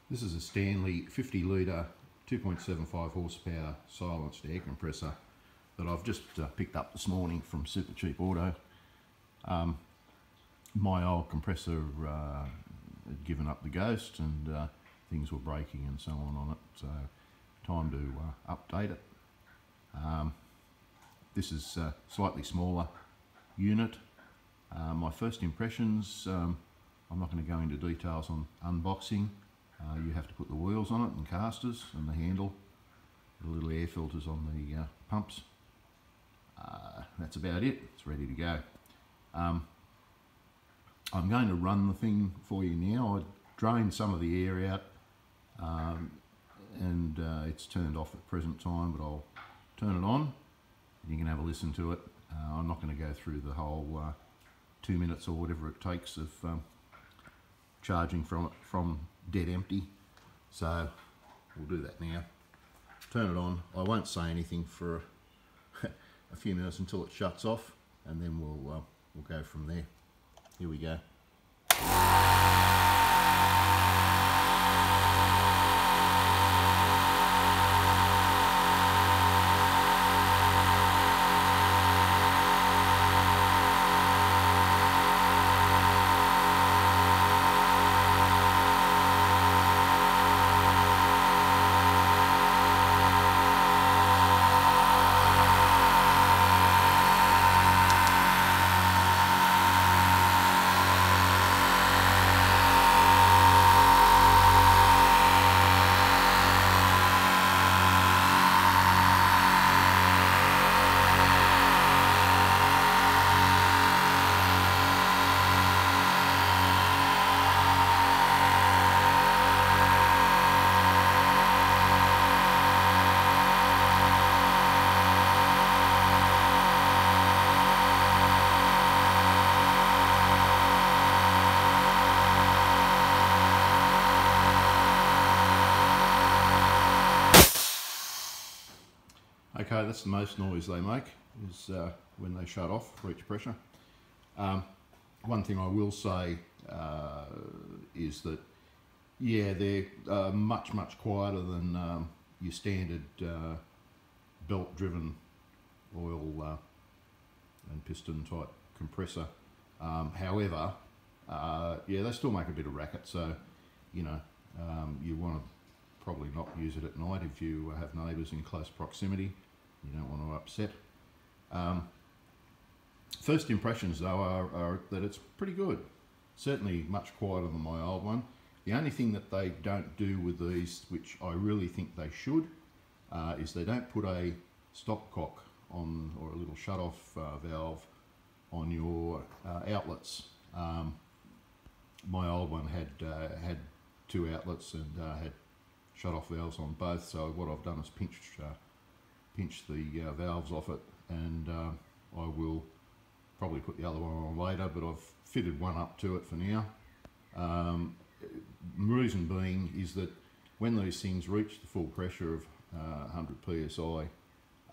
This is a Stanley 50 litre 2.75 horsepower silenced air compressor that I've just picked up this morning from Super Cheap Auto. My old compressor had given up the ghost and things were breaking and so on it, so time to update it. This is a slightly smaller unit. My first impressions, I'm not going to go into details on unboxing. You have to put the wheels on it and casters and the handle, the little air filters on the pumps. That's about it. It's ready to go. I'm going to run the thing for you now. I drained some of the air out and it's turned off at present time, but I'll turn it on and you can have a listen to it. I'm not going to go through the whole 2 minutes or whatever it takes of charging from dead empty, so we'll do that now. Turn it on. I won't say anything for a few minutes until it shuts off, and then we'll go from there. Here we go. Okay, that's the most noise they make, is when they shut off for each pressure. One thing I will say is that, yeah, they're much quieter than your standard belt-driven oil and piston type compressor. However, yeah, they still make a bit of racket, so you know, you want to probably not use it at night if you have neighbours in close proximity. You don't want to upset. First impressions though are that it's pretty good. Certainly much quieter than my old one. The only thing that they don't do with these, which I really think they should, is they don't put a stopcock on, or a little shut-off valve on your outlets. My old one had two outlets and had shut-off valves on both, so what I've done is pinch the valves off it, and I will probably put the other one on later, but I've fitted one up to it for now. Reason being is that when these things reach the full pressure of 100 psi,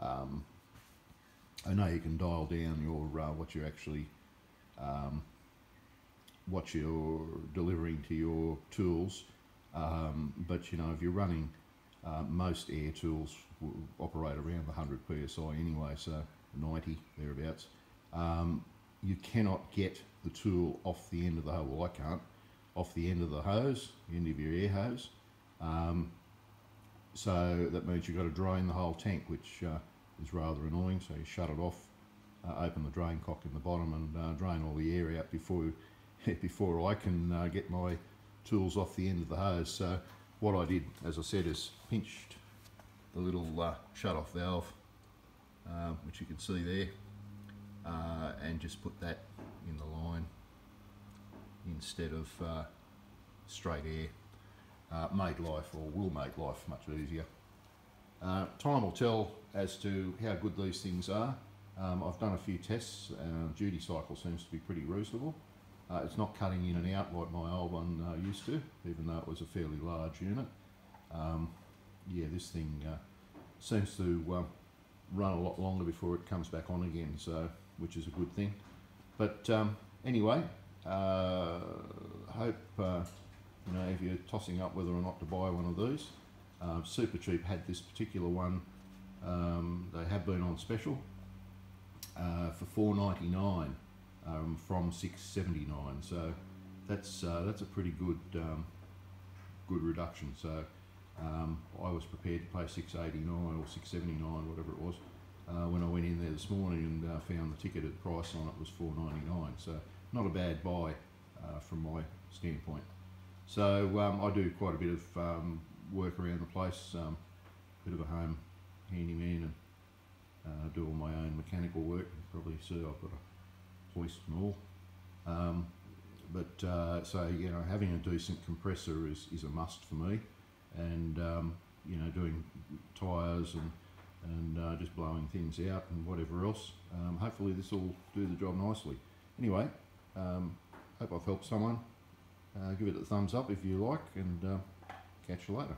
I know you can dial down your what you're actually what you're delivering to your tools, but you know, if you're running most air tools will operate around the 100 psi anyway, so 90 thereabouts. You cannot get the tool off the end of the hose. Well, I can't, off the end of the hose, the end of your air hose. So that means you've got to drain the whole tank, which is rather annoying. So you shut it off, open the drain cock in the bottom, and drain all the air out before I can get my tools off the end of the hose. So what I did, as I said, is pinched the little shut-off valve, which you can see there, and just put that in the line instead of straight air. Made life, or will make life, much easier. Time will tell as to how good these things are. I've done a few tests, and duty cycle seems to be pretty reasonable. It's not cutting in and out like my old one used to, even though it was a fairly large unit. Yeah, this thing seems to run a lot longer before it comes back on again, so which is a good thing. But anyway, hope you know, if you're tossing up whether or not to buy one of these. Super Cheap had this particular one. They have been on special for $4.99 from $6.79. So that's a pretty good good reduction. So I was prepared to pay $6.89 or $6.79, whatever it was, when I went in there this morning and found the ticketed price on it was $4.99. So not a bad buy from my standpoint. So I do quite a bit of work around the place, bit of a home handyman, and do all my own mechanical work. You can probably see I've got a hoist and all. So you know, having a decent compressor is a must for me, and you know, doing tyres and just blowing things out and whatever else. Hopefully this will do the job nicely. Anyway, hope I've helped someone. Give it a thumbs up if you like, and catch you later.